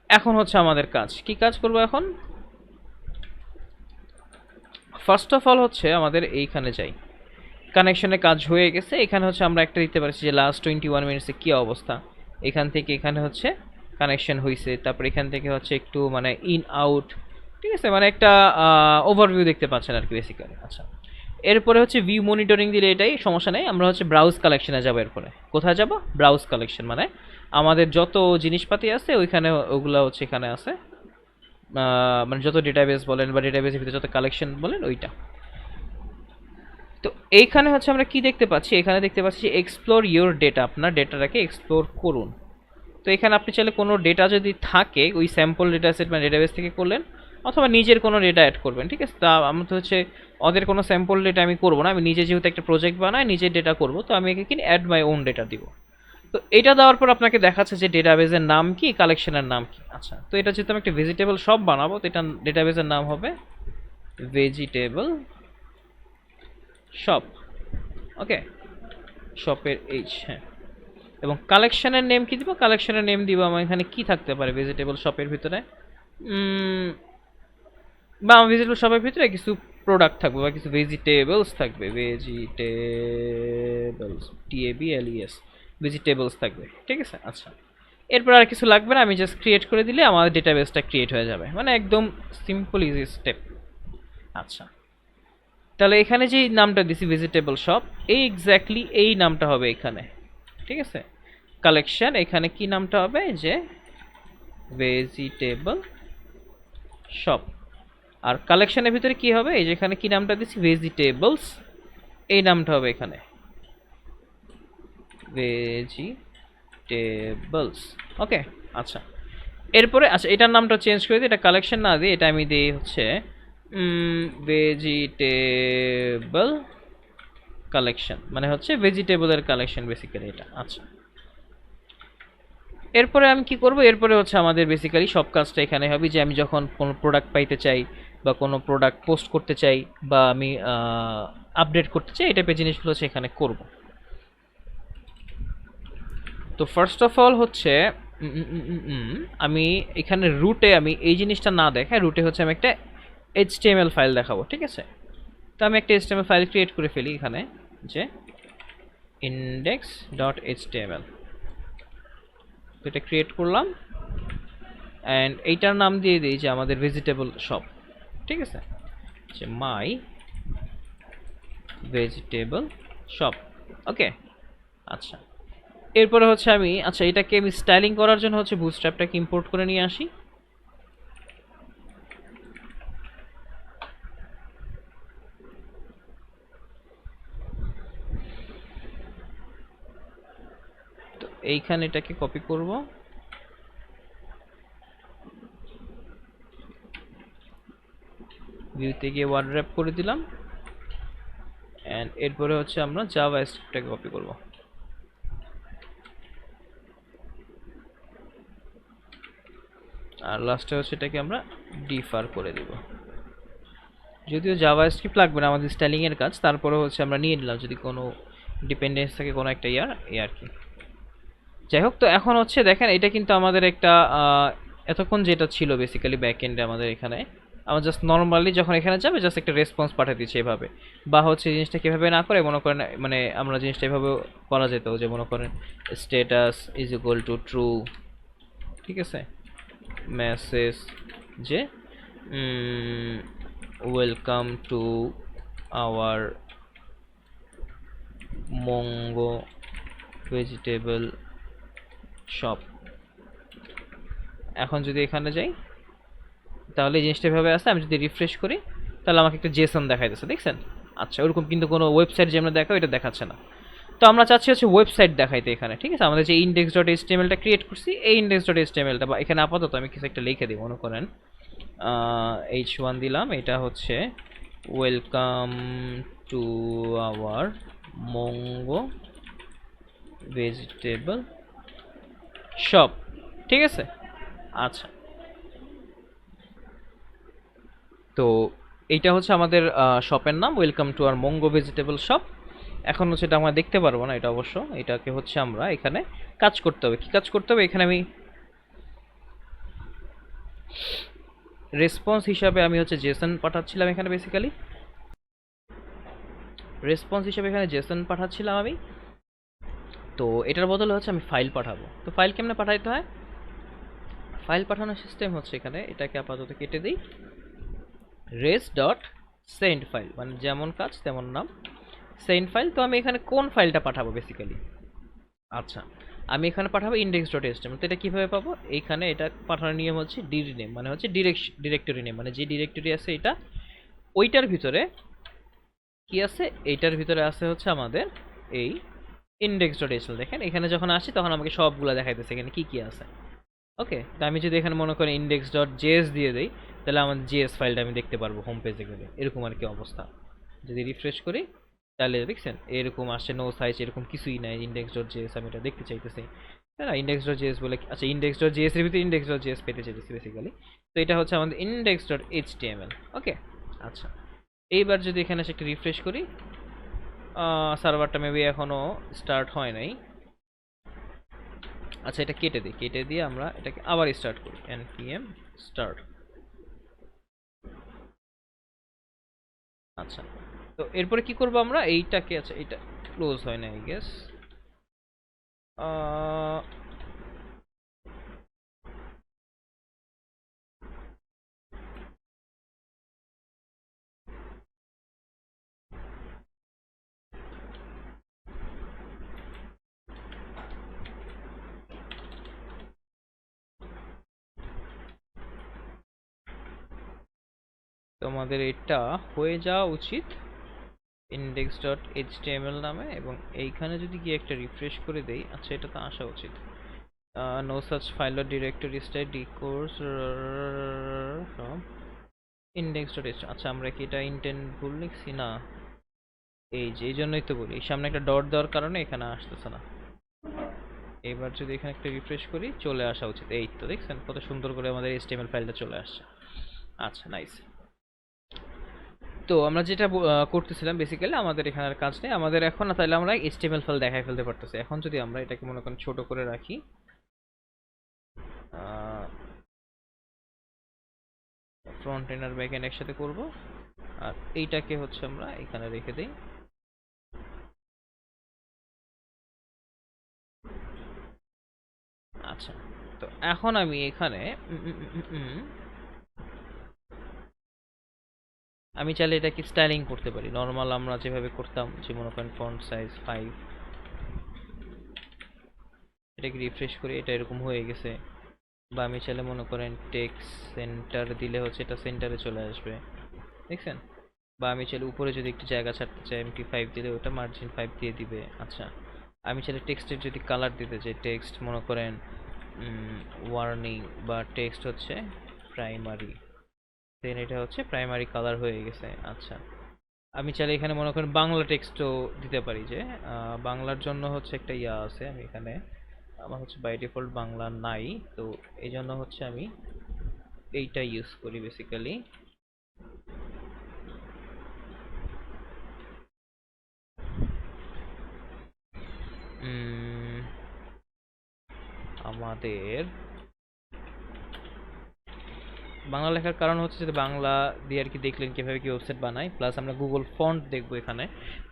এখন হচ্ছে আমাদের কাজ, কি কাজ করব এখন? ফার্স্ট অফ অল হচ্ছে আমাদের এইখানে যাই, কানেকশনের কাজ হয়ে গেছে। এখানে হচ্ছে আমরা একটা দিতে পারছি যে লাস্ট 21 মিনিটসে কী অবস্থা। এখান থেকে এখানে হচ্ছে কানেকশন হয়েছে, তারপর এখান থেকে হচ্ছে একটু মানে ইন আউট, ঠিক আছে, মানে একটা ওভারভিউ দেখতে পাচ্ছেন আর কি বেসিক্যালি। আচ্ছা, এরপরে হচ্ছে ভিউ মনিটরিং দিলে এটাই সমস্যা নেই। আমরা হচ্ছে ব্রাউজ কালেকশনে যাবো। এরপরে কোথায় যাব? ব্রাউজ কালেকশন, মানে আমাদের যত জিনিসপাতি আছে ওইখানে ওগুলো হচ্ছে এখানে আছে, মানে যত ডেটাবেস বলেন বা ডেটাবেসের ভিতরে যত কালেকশন বলেন ওইটা। তো এইখানে হচ্ছে আমরা কি দেখতে পাচ্ছি? এখানে দেখতে পাচ্ছি যে এক্সপ্লোর ইওর ডেটা, আপনার ডেটাটাকে এক্সপ্লোর করুন। তো এখানে আপনি চাইলে কোনো ডেটা যদি থাকে ওই স্যাম্পল ডেটা সেট বা ডেটাবেস থেকে করলেন, অথবা নিজের কোনো ডেটা অ্যাড করবেন, ঠিক আছে। তা আমার তো হচ্ছে ওদের কোনো স্যাম্পল ডেটা আমি করবো না, আমি নিজে যেহেতু একটা প্রজেক্ট বানাই নিজের ডেটা করবো, তো আমি একে কি অ্যাড মাই ওন ডেটা দিব। তো এটা দেওয়ার পর আপনাকে দেখাচ্ছে যে ডেটাবেসের নাম কি, কালেকশনের নাম কি। আচ্ছা, তো এটা যেহেতু আমি একটা ভেজিটেবল শপ বানাবো, তো এটা ডেটাবেসের নাম হবে ভেজিটেবল শপ। ওকে, শপের এইচ, হ্যাঁ। এবং কালেকশনের নেম কি দিব? কালেকশনের নেম দিব আমার এখানে কি থাকতে পারে ভেজিটেবল শপের ভিতরে, বা আমার ভেজিটেবল শপের ভিতরে কিছু প্রোডাক্ট থাকবে বা কিছু ভেজিটেবলস থাকবে, ভেজিটেবলস, TABLES, ভেজিটেবলস থাকবে, ঠিক আছে। আচ্ছা, এরপর আর কিছু লাগবে না, আমি জাস্ট ক্রিয়েট করে দিলে আমার ডেটাবেসটা ক্রিয়েট হয়ে যাবে, মানে একদম সিম্পল ইজি স্টেপ। আচ্ছা, তাহলে এখানে যে নামটা দিছি ভেজিটেবল শপ, এই এক্স্যাক্টলি এই নামটা হবে এখানে, ঠিক আছে। কালেকশন, এখানে কি নামটা হবে? যে ভেজিটেবল শপ। আর কালেকশনের ভিতরে কি হবে? এই যেখানে কি নামটা দিচ্ছি ভেজিটেবলস, এই নামটা হবে এখানে ভেজিটেবলস। ওকে, আচ্ছা। এরপরে আচ্ছা, এটার নামটা চেঞ্জ করে দিই, এটা কালেকশন না দিই, এটা আমি দিই হচ্ছে ভেজিটেবল কালেকশন, মানে হচ্ছে ভেজিটেবলের কালেকশন বেসিক্যালি এটা। আচ্ছা, এরপরে আমি কি করব? এরপরে হচ্ছে আমাদের বেসিক্যালি সব কাজটা এখানে হবে যে আমি যখন কোনো প্রোডাক্ট পাইতে চাই বা কোনো প্রোডাক্ট পোস্ট করতে চাই বা আমি আপডেট করতে চাই, এই টাইপের জিনিসগুলো হচ্ছে এখানে করব। তো ফার্স্ট অফ অল হচ্ছে আমি এখানে রুটে আমি এই জিনিসটা না দেখাই, রুটে হচ্ছে আমি একটা HTML ফাইল দেখাবো, ঠিক আছে। তো আমি একটা HTML ফাইল ক্রিয়েট করে ফেলি এখানে, যে index.html, তো এটা ক্রিয়েট করলাম অ্যান্ড এইটার নাম দিয়ে দিই যে আমাদের ভেজিটেবল শপ, ঠিক আছে, যে মাই ভেজিটেবল শপ। ওকে, আচ্ছা। এরপরে হচ্ছে আমি আচ্ছা এটাকে আমি স্টাইলিং করার জন্য হচ্ছে বুটস্ট্র্যাপটাকে ইম্পোর্ট করে নিয়ে আসি। তো এইখানে এটাকে কপি করব, ভিউতে গিয়ে ওয়ার্ড র্যাপ করে দিলাম অ্যান্ড এরপরে হচ্ছে আমরা জাভা স্ক্রিপ্টটাকে কপি করব। আর লাস্টে হচ্ছে এটাকে আমরা ডিফার করে দিব। যদিও জাভা স্ক্রিপ্ট লাগবে না আমাদের স্টাইলিং এর কাজ, তারপরে হচ্ছে আমরা নিয়ে নিলাম যদি কোনো ডিপেন্ডেন্স থাকে কোনো একটা এই আর কি। যাই হোক, তো এখন হচ্ছে দেখেন এটা কিন্তু আমাদের একটা এতক্ষণ যেটা ছিল বেসিক্যালি ব্যাক এন্ডে আমাদের এখানে, আমরা জাস্ট নর্মালি যখন এখানে যাবে জাস্ট একটা রেসপন্স পাঠিয়ে দিচ্ছি এভাবে। বা হচ্ছে জিনিসটা কীভাবে না করে মনে করেন, মানে আমরা জিনিসটা এভাবে করা যেত যে মনে করেন status is equal to true, ঠিক আছে, মেসেজ যে welcome to our mango vegetable shop. এখন যদি এখানে যাই তাহলে এই জিনিসটা এভাবে আসে, আমি যদি রিফ্রেশ করি তাহলে আমাকে একটা জেসন দেখাইতেছে, দেখছেন? আচ্ছা, ওরকম কিন্তু কোনো ওয়েবসাইট যে আমরা দেখাও এটা দেখাচ্ছে না। তো আমরা চাচ্ছি হচ্ছে ওয়েবসাইট দেখাইতে এখানে, ঠিক আছে। আমাদের যে index.html-টা ক্রিয়েট করছি, এই index.html-টা বা এখানে আপাতত আমি কিছু একটা লিখে দিই, মনে করেন h1 দিলাম, এটা হচ্ছে welcome to our mango vegetable shop, ঠিক আছে। আচ্ছা, তো এইটা হচ্ছে আমাদের শপের নাম, welcome to our mango vegetable shop. এখন হচ্ছে এটা আমরা দেখতে পারবো না, এটা অবশ্য এটাকে হচ্ছে আমরা এখানে কাজ করতে হবে। কি কাজ করতে হবে? এখানে আমি রেসপন্স হিসাবে আমি হচ্ছে জেসন পাঠাচ্ছিলাম এখানে বেসিক্যালি, রেসপন্স হিসাবে এখানে জেসন পাঠাচ্ছিলাম আমি। তো এটার বদলে হচ্ছে আমি ফাইল পাঠাবো। তো ফাইল কেমনে পাঠাইতে হয়, ফাইল পাঠানোর সিস্টেম হচ্ছে এখানে, এটাকে আপাতত কেটে দিই, রেস ডট সেন্ড ফাইল, মানে যেমন কাজ তেমন নাম, সেন্ড ফাইল। তো আমি এখানে কোন ফাইলটা পাঠাবো বেসিক্যালি, আচ্ছা আমি এখানে পাঠাবো ইন্ডেক্স ডট এইচটিএমএল। তো এটা কীভাবে পাবো, এইখানে এটা পাঠানোর নিয়ম হচ্ছে ডির নেম, মানে হচ্ছে ডিরেক্টরি নেম, মানে যে ডিরেক্টরি আছে এটা, ওইটার ভিতরে কি আছে, এইটার ভিতরে আছে হচ্ছে আমাদের এই ইন্ডেক্স ডট এইচটিএমএল। দেখেন এখানে যখন আসি তখন আমাকে সবগুলো দেখাইতেছে এখানে কি কি আছে। ওকে, তো আমি যদি এখানে মনে করি ইন্ডেক্স ডট জেএস দিয়ে দিই, তাহলে আমার জেএস ফাইলটা আমি দেখতে পারবো হোম পেজে গেলে, এরকম আর কি অবস্থা। যদি রিফ্রেশ করি তাহলে দেখছেন এরকম আসছে, নো সাইজ এরকম কিছুই নাই, ইন্ডেক্স ডট জেএস আমি এটা দেখতে চাইতেছি, তাই না? ইন্ডেক্স ডট জেএস বলে আচ্ছা, ইন্ডেক্স ডট জেএস এর ভিতরে ইন্ডেক্স ডট জেএস পেতে চাইতেছি বেসিক্যালি। তো এটা হচ্ছে আমাদের ইন্ডেক্স ডট এইচটিএমএল। ওকে, আচ্ছা এইবার যদি এখানে এসে একটা রিফ্রেশ করি, সার্ভারটা মেবি এখনো স্টার্ট হয় নাই। আচ্ছা এটা কেটে দিই, কেটে দিয়ে আমরা এটাকে আবার স্টার্ট করি, npm স্টার্ট। আচ্ছা, তো এরপরে কি করব আমরা এইটাকে, আচ্ছা এটা ক্লোজ হয় না আই গেস, তোমাদের এটা হয়ে যাওয়া উচিত ইন্ডেক্স ডট এইচটিএমএল নামে, এবং এইখানে যদি গিয়ে একটা রিফ্রেশ করে দেই, আচ্ছা এটা তো আসা উচিত, no such file or directory style discourse index dot H. আচ্ছা আমরা কি এটা ইন্টেন্ট ভুল লিখছি না, এই যে এই জন্যই তো বলি সামনে একটা ডট দেওয়ার কারণে এখানে আসতেছে না। এবার যদি এখানে একটা রিফ্রেশ করি চলে আসা উচিত, এই তো দেখছেন কত সুন্দর করে আমাদের এইচটিএমএল ফাইলটা চলে আসছে। আচ্ছা নাইস। তো আমরা যেটা করতেছিলাম বেসিক্যালি, আমাদের এখানের কাজ নেই আমাদের এখন, তাহলে আমরা এইচটিএমএল ফাইল দেখাই ফেলতে পারতেছি। এখন যদি আমরা এটাকে মনে করেন ছোট করে রাখি, ফ্রন্ট এন্ড আর ব্যাক এন্ড একসাথে করব, আর এইটাকে হচ্ছে আমরা এখানে রেখে দিই। আচ্ছা, তো এখন আমি এখানে আমি চাইলে এটাকে স্টাইলিং করতে পারি, নর্মাল আমরা যেভাবে করতাম, যে মনে করেন ফন্ট সাইজ 5, এটাকে রিফ্রেশ করি এটা এরকম হয়ে গেছে। বা আমি চাইলে মনে করেন টেক্সট সেন্টার দিলে হচ্ছে এটা সেন্টারে চলে আসবে, দেখছেন? বা আমি চাইলে উপরে যদি একটু জায়গা ছাড়তে চাই MT5 দিলে ওটা মার্জিন 5 দিয়ে দিবে। আচ্ছা আমি চাইলে টেক্সটের যদি কালার দিতে চাই, টেক্সট মনে করেন ওয়ার্নিং, বা টেক্সট হচ্ছে প্রাইমারি, দেন এটা হচ্ছে প্রাইমারি কালার হয়ে গেছে। আচ্ছা আমি চাইলে এখানে মনে করেন বাংলা টেক্সটও দিতে পারি, যে বাংলার জন্য হচ্ছে একটা ইয়া আছে, আমি এখানে আমার হচ্ছে বাই ডিফল্ট বাংলা নাই, তো এই জন্য হচ্ছে আমি এইটা ইউজ করি বেসিক্যালি। আমাদের বাংলা লেখার কারণ হচ্ছে যে বাংলা দিয়ে আর কি দেখলেন কিভাবে কি ওয়েবসাইট বানায়, প্লাস আমরা গুগল ফন্ট দেখবো এখানে,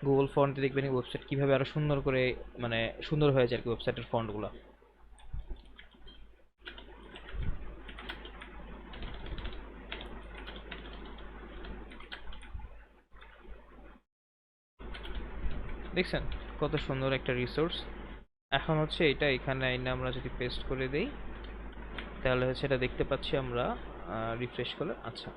গুগল ফন্ট দেখবেন ওয়েবসাইট কিভাবে আরো সুন্দর করে, মানে সুন্দর হয়ে যায় আর কি ওয়েবসাইটের ফন্টগুলো। দেখছেন কত সুন্দর একটা রিসোর্স। এখন হচ্ছে এটা এখানে আইনে আমরা যদি পেস্ট করে দেই, তাহলে হচ্ছে এটা দেখতে পাচ্ছি আমরা রিফ্রেশ করলে। আচ্ছা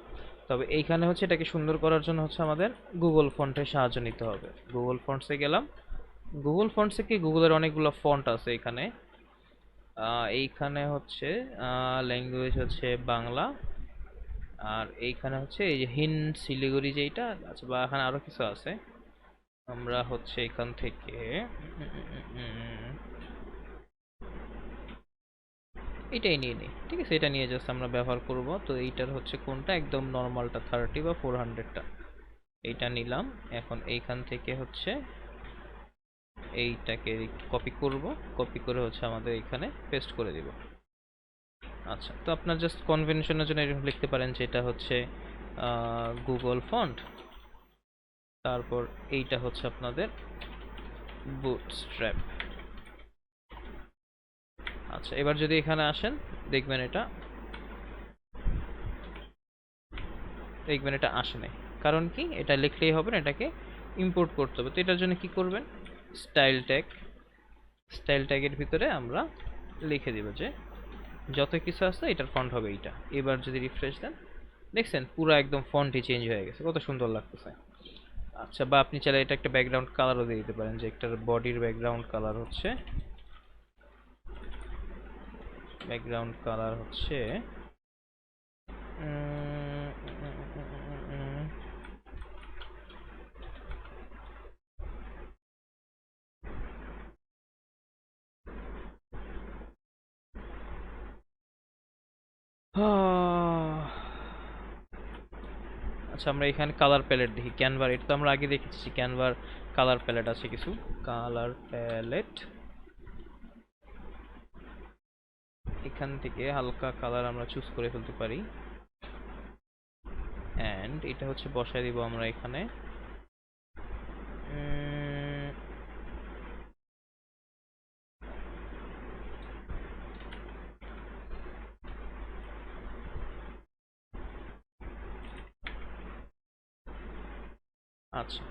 তবে এইখানে হচ্ছে এটাকে সুন্দর করার জন্য হচ্ছে আমাদের গুগল ফন্টের সাহায্য নিতে হবে। গুগল ফন্টসে গেলাম, গুগল ফন্টসে কি গুগলের অনেকগুলো ফন্ট আছে এখানে, এইখানে হচ্ছে ল্যাঙ্গুয়েজ হচ্ছে বাংলা, আর এইখানে হচ্ছে এই যে হিন্দ শিলিগুড়ি যেটা আছে, বা এখানে আরো কিছু আছে, আমরা হচ্ছে এখান থেকে এটাই নিয়ে নিই, ঠিক আছে? এটা নিয়ে জাস্ট আমরা ব্যবহার করব। তো এইটার হচ্ছে কোনটা একদম নর্মালটা 30 বা 400টা, এইটা নিলাম। এখন এইখান থেকে হচ্ছে এইটাকে কপি করব, কপি করে হচ্ছে আমাদের এখানে পেস্ট করে দিব। আচ্ছা, তো আপনার জাস্ট কনভেনশনের জন্য এরকম লিখতে পারেন যে এটা হচ্ছে গুগল ফন্ট, তারপর এইটা হচ্ছে আপনাদের বুটস্ট্র্যাপ। আচ্ছা, এবার যদি এখানে আসেন দেখবেন এটা আসে নাই। কারণ কি, এটা লিখলেই হবে না, এটাকে ইম্পোর্ট করতে হবে। তো এটার জন্য কি করবেন, স্টাইল ট্যাগ, স্টাইল ট্যাগের ভিতরে আমরা লিখে দিব যে যত কিছু আছে এটার ফন্ট হবে এইটা। এবার যদি রিফ্রেশ দেন, দেখছেন পুরো একদম ফন্টই চেঞ্জ হয়ে গেছে, কত সুন্দর লাগতেছে। আচ্ছা, বা আপনি চাইলে এটা একটা ব্যাকগ্রাউন্ড কালারও দিয়ে দিতে পারেন, যে একটার বডির ব্যাকগ্রাউন্ড কালার হচ্ছে উম, উম, আচ্ছা, আমরা এখানে কালার প্যালেট দেখি, ক্যানভার, এটা তো আমরা আগে দেখেছি, ক্যানভার কালার প্যালেট আছে কিছু, কালার প্যালেট, এখান থেকে হালকা কালার আমরা চুজ করে ফেলতে পারি। অ্যান্ড এটা হচ্ছে বসায় দিব আমরা এখানে। আচ্ছা,